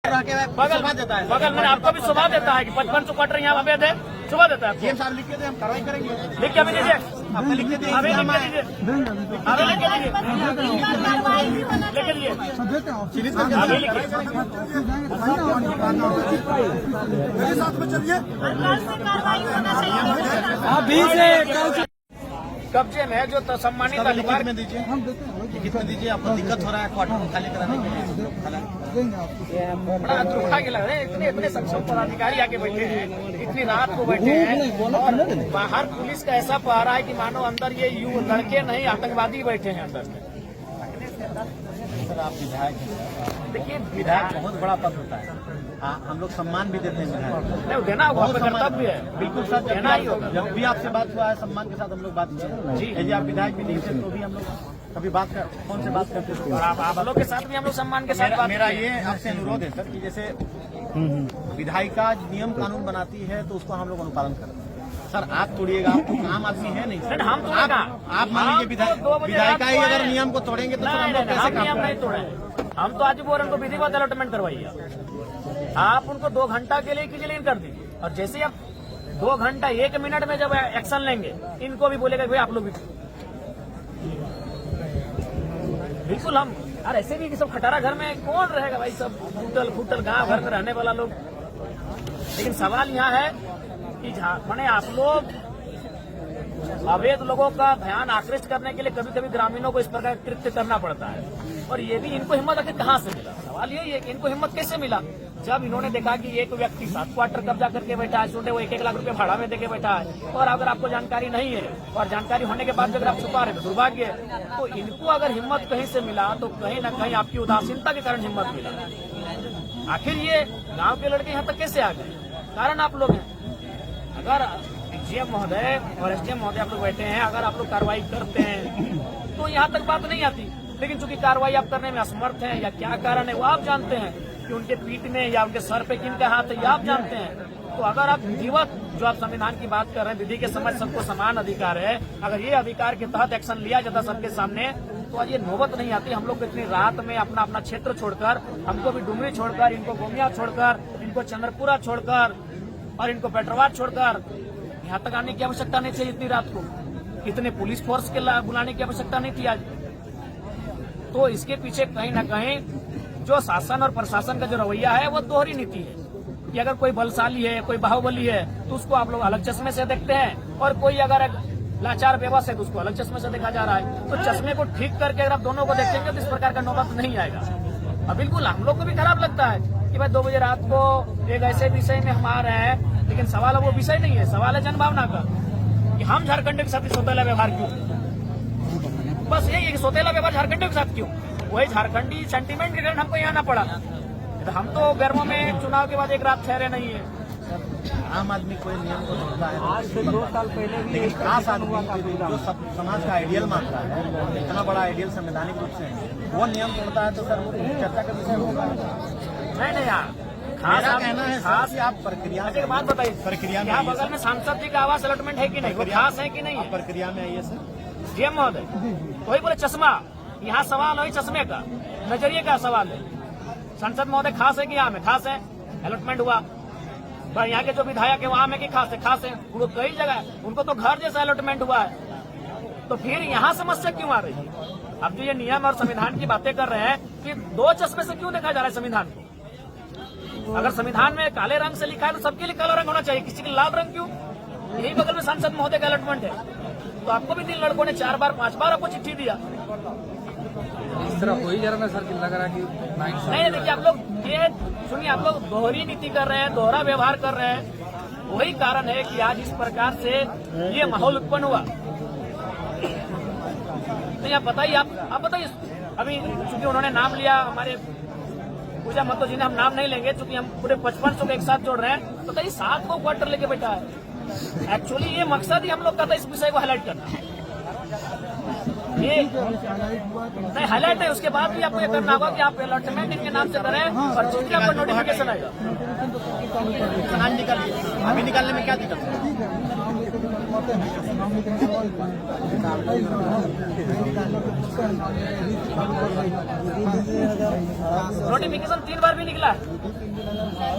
बगल में आपको भी सुबह देता है कि 55 क्वार्टर यहाँ अवैध है, सुबह देता है। डीएम साहब लिख के दे, हम कार्रवाई करेंगे। लिख के अभी दीजिए, आपने लिख के दिए, अभी लिख के दीजिए, अभी लिख के दीजिए, लिख के दीजिए, अभी लिखिए। मेरे साथ में चलिए। अभी से कब्जे में जो तो सम्मानित लिखित अधिकार में दीजिए, लिखित में दीजिए। आपको दिक्कत हो रहा है क्वार्टर को खाली कराने के लिए। बड़ा दुर्भाग्य लग रहा है, इतने इतने सक्षम पदाधिकारी आके बैठे हैं, इतनी रात को बैठे हैं और बाहर पुलिस का ऐसा पहरा है कि मानो अंदर ये लड़के नहीं आतंकवादी बैठे हैं अंदर में। सर आप विधायक हैं, देखिए विधायक बहुत बड़ा पद होता है। हम लोग सम्मान भी देते हैं विधायक। नहीं देना होगा, आपका कर्तव्य है। बिल्कुल सर, देना ही होगा। जब भी आपसे बात हुआ है सम्मान के साथ हम लोग बात किए जी। यदि आप विधायक भी नहीं थे तो भी हम लोग कभी बात कर कौन से बात करते थे। और आप लोग के साथ भी हम लोग सम्मान के साथ बात मेरा किए। ये आपसे अनुरोध है सर कि जैसे विधायिका नियम कानून बनाती है तो उसको हम लोग अनुपालन करते हैं। सर आप तोड़िएगा, आप तो आम आदमी है नहीं सर। हम आप मान लीजिए विधायिका ही अगर नियम को तोड़ेंगे तो सर हम लोग कैसे नियम नहीं तोड़े। हम तो आज बोल रहे हैं, उनको विधिवत अलॉटमेंट करवाइए। आप उनको 2 घंटा के लिए कीजिए कर दीजिए, और जैसे ही आप 2 घंटा 1 मिनट में जब एक्शन लेंगे, इनको भी बोलेगा भाई आप लोग भी बिल्कुल। हम और ऐसे भी कि सब खटारा घर में कौन रहेगा भाई, सब फूटल फूटल गांव घर में रहने वाला लोग। लेकिन सवाल यहाँ है कि माने आप लोग अवैध लोगों का ध्यान आकृष्ट करने के लिए कभी कभी ग्रामीणों को इस प्रकार कृत्य करना पड़ता है। और ये भी इनको हिम्मत आखिर कहाँ से मिला, सवाल यही है कि इनको हिम्मत कैसे मिला। जब इन्होंने देखा कि एक व्यक्ति 7 क्वार्टर कब्जा करके बैठा है, छोटे वो 1-1 लाख रुपए भाड़ा में देके बैठा है, और अगर आपको जानकारी नहीं है और जानकारी होने के बाद अगर आप छुपा रहे तो दुर्भाग्य है। तो इनको अगर हिम्मत कहीं से मिला तो कहीं न कहीं आपकी उदासीनता के कारण हिम्मत मिला। आखिर ये गाँव के लड़के यहाँ तक कैसे आ गए, कारण आप लोग हैं। अगर डीएम महोदय और एसडीएम महोदय आप लोग बैठे हैं, अगर आप लोग कार्रवाई करते हैं तो यहाँ तक बात नहीं आती। लेकिन चूंकि कार्रवाई आप करने में असमर्थ हैं या क्या कारण है वो आप जानते हैं, कि उनके पीठ में या उनके सर पे किनका हाथ है ये आप जानते हैं। तो अगर आप विधिवत जो आप संविधान की बात कर रहे हैं, विधि के समझ सबको समान अधिकार है, अगर ये अधिकार के तहत एक्शन लिया जाता सबके सामने तो आज ये नौबत नहीं आती। हम लोग को इतनी रात में अपना अपना क्षेत्र छोड़कर, हमको भी डुमरी छोड़कर, इनको गोमिया छोड़कर, इनको चंद्रपुरा छोड़कर और इनको पेट्रोवाट छोड़कर यहाँ तक आने की आवश्यकता नहीं थी। इतनी रात को इतने पुलिस फोर्स के बुलाने की आवश्यकता नहीं थी आज। तो इसके पीछे कहीं ना कहीं जो शासन और प्रशासन का जो रवैया है वो दोहरी नीति है कि अगर कोई बलशाली है, कोई बाहुबली है तो उसको आप लोग अलग चश्मे से देखते हैं, और कोई अगर लाचार बेबस है तो उसको अलग चश्मे से देखा जा रहा है। तो चश्मे को ठीक करके अगर आप दोनों को देखेंगे तो इस प्रकार का नौबत नहीं आएगा। और बिल्कुल हम लोग को भी खराब लगता है कि भाई 2 बजे रात को एक ऐसे विषय में हम आ रहे हैं, लेकिन सवाल वो विषय नहीं है, सवाल है जनभावना का कि हम झारखंड के साथ सौतेला व्यवहार क्यों। बस यही है कि सौतेला व्यवहार झारखंड के साथ क्यों, वही झारखंडी सेंटीमेंट के कारण हमको यहाँ आना पड़ा। तो हम तो गर्मों में चुनाव के बाद एक रात ठहरे नहीं है। आम आदमी कोई नियम को तोड़ता है, आज से 2 साल पहले भी लेकिन खास आदमी जो समाज का आइडियल मानता है, इतना बड़ा आइडियल संवैधानिक रूप से वो नियम तोड़ता है तो सर वो चर्चा का विषय होगा। नहीं यार, मेरा कहना है सर कि आप प्रक्रिया एक बात बताइए, प्रक्रिया में यहाँ बगल में सांसद जी का आवास अलॉटमेंट है कि नहीं, वो खास है कि नहीं है? प्रक्रिया में आइए सर। डीएम महोदय वही बोले चश्मा, यहाँ सवाल वही चश्मे का, नजरिए का सवाल है। संसद महोदय खास है कि आम है? खास है, अलॉटमेंट हुआ। पर यहाँ के जो विधायक है वो आम है कि खास है? खास है। उनको कई जगह उनको तो घर जैसा अलॉटमेंट हुआ है, तो फिर यहाँ समस्या क्यों आ रही है? अब जो ये नियम और संविधान की बातें कर रहे हैं कि 2 चश्मे से क्यों देखा जा रहा है संविधान को? अगर संविधान में काले रंग से लिखा है तो सबके लिए काला रंग होना चाहिए, किसी के लाल रंग क्यों? यही बगल में सांसद महोदय का अलॉटमेंट है, तो आपको भी 3 लड़कों ने 4 बार 5 बार आपको चिट्ठी दिया। इस तरह हो ही जा रहा है सर, कि लग रहा है कि नहीं देखिए, आप लोग ये सुनिए, आप लोग दोहरी नीति कर रहे हैं, दोहरा व्यवहार कर रहे हैं। वही कारण है कि आज इस प्रकार से ये माहौल उत्पन्न हुआ। नहीं आप बताइए, आप बताइए। अभी चूंकि उन्होंने नाम लिया हमारे पूजा महतो जी ने, हम नाम नहीं लेंगे चूंकि हम पूरे 55 को एक साथ जोड़ रहे हैं। बताइए 7 को क्वार्टर लेके बैठा है। एक्चुअली ये मकसद ही हम लोग का था इस विषय को हाईलाइट करना। ये नहीं हाईलाइट है, उसके बाद भी आपको ये करना होगा कि आप अलॉटमेंट इनके नाम से करें और जिसके आपको नोटिफिकेशन आएगा निकालिए। अभी निकालने में क्या दिक्कत है? करवाते हैं नामांकन नोटिफिकेशन 3 बार भी निकला है,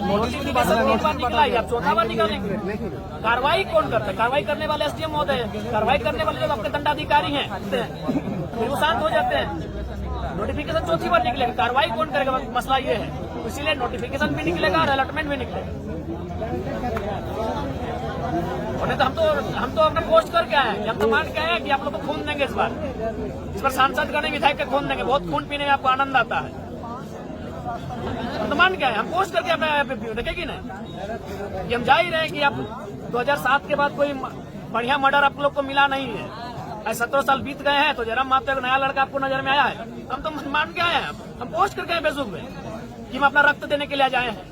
नोटिफिकेशन 3 बार निकला है, आप चौथा बार निकालेंगे। कार्रवाई कौन करता है? कार्रवाई करने वाले एसडीएम महोदय हैं, कार्रवाई करने वाले जो आपके दंडाधिकारी हैं फिर वो शांत हो जाते हैं। नोटिफिकेशन चौथी बार निकलेगा, कार्रवाई कौन करेगा? मसला ये है, इसीलिए नोटिफिकेशन भी निकलेगा और अलॉटमेंट भी निकलेगा। और नहीं तो हम तो अपना पोस्ट करके आए हैं, हम तो मान के आए हैं कि आप लोग को खून देंगे इस बार सांसद गण विधायक का खून देंगे, बहुत खून पीने में आपको आनंद आता है। हम तो मान के आए, हम पोस्ट करके अपने देखेगी ना कि हम जा ही रहे हैं कि आप 2007 के बाद कोई बढ़िया मर्डर आप लोग को मिला नहीं है। 17 साल बीत गए हैं तो जयराम माते का नया लड़का आपको नजर में आया है, हम तो मान के आए हैं, हम पोस्ट करके आए फेसबुक में कि हम अपना रक्त देने के लिए जाए हैं।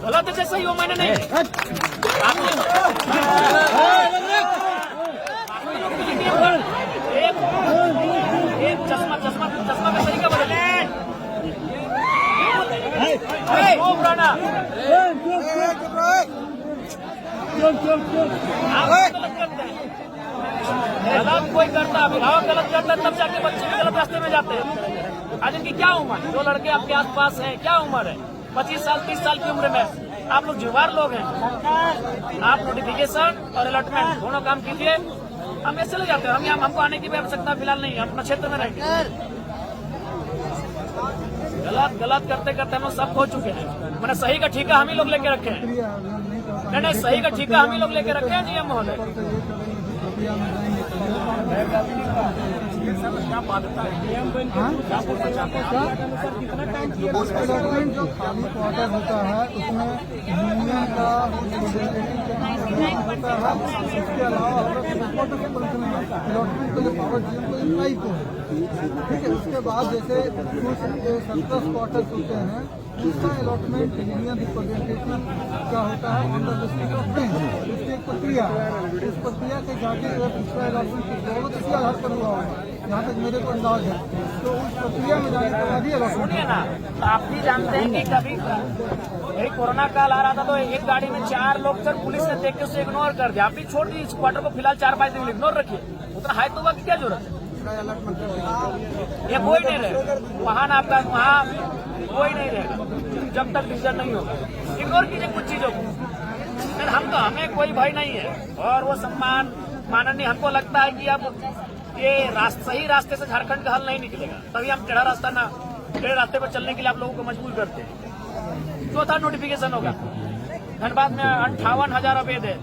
गलत है सही हो मैंने नहीं एक चश्मा का सही का बदले पुराना गलत कोई करता, अभिभावक गलत करता है तब जाके बच्चे भी गलत रास्ते में जाते हैं। आज इनकी क्या उम्र है? जो लड़के आपके आसपास हैं क्या उम्र है? 25 साल 30 साल की उम्र में आप लोग जुवार लोग हैं। आप नोटिफिकेशन और अलॉटमेंट दोनों काम कीजिए, हम ऐसे ले जाते हैं। हम यहाँ हमको आने की भी आवश्यकता फिलहाल नहीं है, हम अपना क्षेत्र में रहेंगे। गलत करते करते हम लोग सब खो चुके हैं। मैंने सही का ठेका हम ही लोग लेके रखे हैं। नहीं सही का ठेका हम ही लोग लेके रखे हैं जीएम महोदय। अलॉटमेंट जो खाली क्वार्टर होता है उसमें यूनियन का होता है, इसके अलावा अलॉटमेंट के लिए पावर जीएम को इम्प्लाई को है। ठीक है, उसके बाद जैसे कुछ 17 क्वार्टर होते हैं, उसका अलॉटमेंट यूनियन रिप्रेजेंटेटिव का होता है on the district of bench. उसकी एक प्रक्रिया है, उस प्रक्रिया के जाके अगर दूसरा अलॉटमेंट किसी आधार पर हुआ होगा, जहाँ तक मेरे को अंदाज है, तो उस प्रक्रिया में जाने के बाद ही अलॉटमेंट। सुनिए ना, तो आप भी जानते हैं कि कभी कोरोना काल आ रहा था तो एक गाड़ी में 4 लोग सर पुलिस ने देख के उसे इग्नोर कर दिया। आप भी छोड़ दी इस क्वार्टर को फिलहाल 4-5 दिन इग्नोर रखिए, उतना हाई तो हुआ की क्या जरूरत है? ये कोई नहीं रहेगा वहाँ ना, आपका वहाँ कोई नहीं रहेगा जब तक डिसीजन नहीं होगा। इग्नोर कीजिए कुछ चीजों को। हमें कोई भय नहीं है और वो सम्मान माननीय हमको लगता है कि अब ये सही रास्ते से झारखंड का हल नहीं निकलेगा, तभी हम टेढ़ा रास्ते पर चलने के लिए आप लोगों को मजबूर करते हैं। चौथा नोटिफिकेशन होगा, धनबाद में 58,000 अवैध है।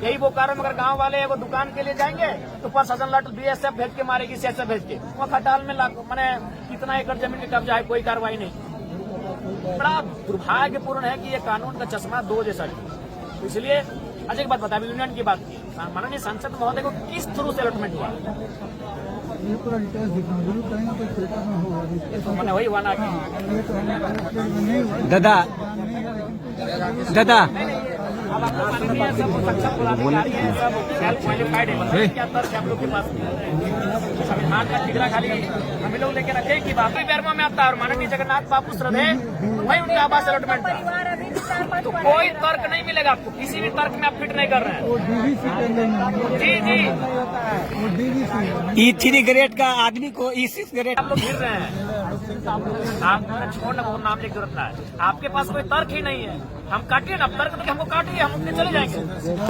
यही बोकारो में अगर गांव वाले वो दुकान के लिए जाएंगे तो प्रशासन लट बीएसएफ भेज के मारेगी, सीएसएफ भेज के। वहाँ खटाल में मैंने कितना एकड़ जमीन का कब्जा है, कोई कार्रवाई नहीं। बड़ा दुर्भाग्यपूर्ण है कि ये कानून का चश्मा 2 जैसा है। तो इसलिए अच्छा एक बात बता, यूनियन की बात की, माननीय सांसद महोदय को किस थ्रू से अलॉटमेंट हुआ? ये पूरा डिटेल्स दिखा जरूर कहीं ना कोई पेपर में होगा। मैंने वही हुआ ना कि दादा अब आप लोग माननीय सब सक्षम पदाधिकारी हैं, सब वेल क्वालिफाइड है। क्या तर्क है आप लोग के पास? संविधान का ठिकरा खाली हम लोग लेके रखे कि बाकी पैरमा में आता है और माननीय जगन्नाथ बापू श्रद्धेय वही उनके आवास अलॉटमेंट था। तो कोई तर्क नहीं मिलेगा आपको, किसी भी तर्क में आप फिट नहीं कर रहे हैं। जी E3 ग्रेड का आदमी को E6 ग्रेड आप लोग गिर रहे हैं। आप छोड़ना, वो नाम की जरूरत ना है। आपके पास कोई तर्क ही नहीं है, हम काटिए ना, तर्क तो हमको काटिए, हम अपने चले जाएंगे।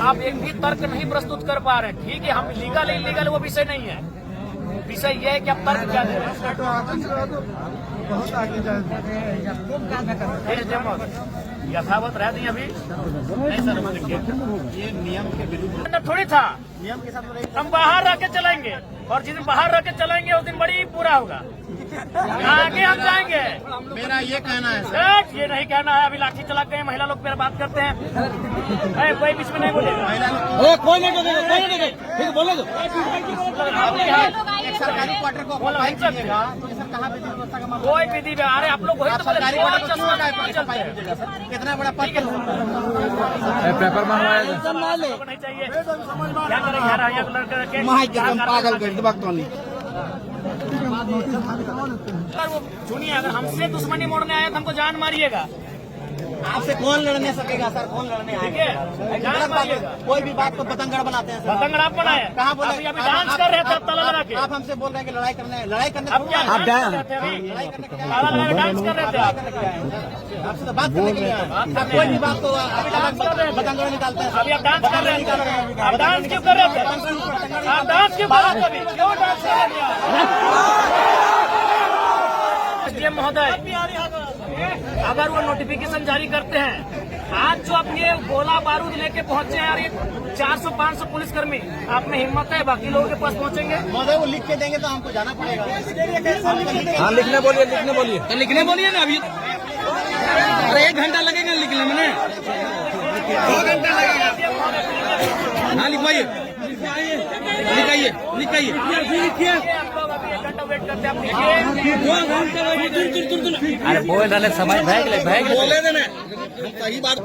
आप एक भी तर्क नहीं प्रस्तुत कर पा रहे हैं, ठीक है, हम लीगल इलीगल वो विषय नहीं है। विषय ये है कि आप तर्क क्या दे रहे हैं। बहुत आगे यथावत रह दी अभी नहीं सर, ये नियम के विरुद्ध थोड़ी था। नियम के साथ हम बाहर रह के चलेंगे और जिस दिन बाहर रह के चलेंगे उस दिन बड़ी पूरा होगा। आगे हम जाएंगे। मेरा ये कहना है सर, ये नहीं कहना है, अभी लाठी चला के महिला लोग पर बात करते हैं। कोई बीच में नहीं बोलेगा, कोई नहीं बोले तो एक सरकारी क्वार्टर को बोला नहीं कीजिएगा तो सर कहाँ विधि व्यवस्था का मामला? कोई विधि में अरे आप लोग वही तो सरकारी बोले, क्वार्टर को चश्मा क्यों नहीं चलते हैं। सर? कितना बड़ा पद पेपर मंगवाया नहीं चाहिए, क्या करें यार, यहाँ लड़के रखे पागल कर वक्त अगर वो सुनिए, अगर हमसे दुश्मनी मोड़ने आए तो हमको जान मारिएगा। आपसे कौन लड़ने सकेगा सर, कौन लड़ने आएगा? जान गलत बात है। मारिएगा। कोई भी बात को पतंगड़ बनाते हैं सर। पतंग आप बनाए कहाँ बोले? अभी डांस कर रहे थे अब ताला लगा के। आप हमसे बोल रहे हैं कि लड़ाई करने अब क्या आप डांस कर रहे थे अभी? लड़ाई करने के लिए ताला लगा के डांस कर रहे थे आप। आपसे तो बात करने के लिए आए हैं। आप कोई भी बात को पतंगड़ निकालते हैं। अभी आप डांस कर रहे थे, आप डांस क्यों कर रहे थे? आप डांस क्यों कर रहे थे अभी? क्यों डांस कर रहे थे महोदय? अगर वो नोटिफिकेशन जारी करते हैं, आज जो अपने गोला बारूद लेके पहुंचे हैं यार, ये 400-500 पुलिसकर्मी, आप में हिम्मत है बाकी लोगों के पास पहुंचेंगे? महोदय वो लिख के देंगे तो हमको जाना पड़ेगा। हाँ लिखने बोलिए तो लिखने बोलिए ना अभी। अरे 1 घंटा लगेगा लिखने में, 2 घंटा लगेगा। हाँ लिखवाइए, लिखाइए हम लोग अभी 1 घंटा वेट करते हैं, आप लिखिए। अरे बोल रहे समय बोले देना सही बात।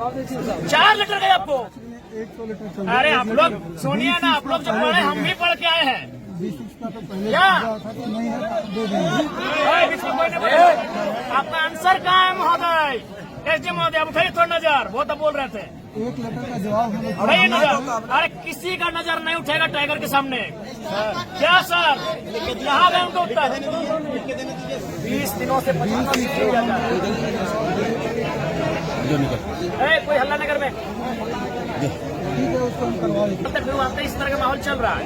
4 लेटर गए आपको? 100 लीटर चल अरे आप लोग सुनिए ना, आप लोग जब पढ़े हम भी पढ़ के आए हैं। B6 का तो पहले क्या? दिया था कि नहीं है दे देंगे। अरे, बीच में कोई नहीं बोले। आपका आंसर कहाँ है महोदय? एसडी महोदय आप उठाइए थोड़ा नजर, वो तो बोल रहे थे। 1 लेटर का जवाब हमें उठाइए नजर। अरे किसी का नजर नहीं उठेगा टाइगर के सामने। क्या सर? यहाँ गए उनको उत्तर 20 दिनों से 50 दिया जा रहा है। कोई हल्ला नगर में ठीक है, उसको हम करवा लेंगे। अब तक फिर वहाँ पे इस तरह का माहौल चल रहा है।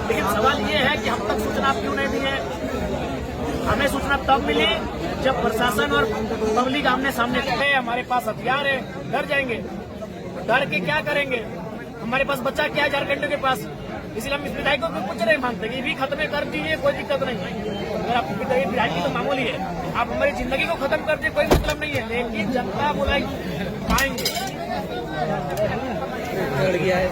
लेकिन सवाल ये है कि हम तक सूचना क्यों नहीं दी है? हमें सूचना तब मिली जब प्रशासन और पब्लिक आमने सामने थे। हमारे पास हथियार है, डर जाएंगे। डर के क्या करेंगे? हमारे पास बच्चा क्या है झारखंड के पास, इसलिए हम इस विधायकों को कुछ नहीं मांगते। ये भी खत्म कर दीजिए, कोई दिक्कत नहीं है। अगर आप विधायक तो मामूली है, आप हमारी जिंदगी को खत्म कर दिए, कोई मतलब नहीं है। लेकिन जनता बुलाई पाएंगे। गया है।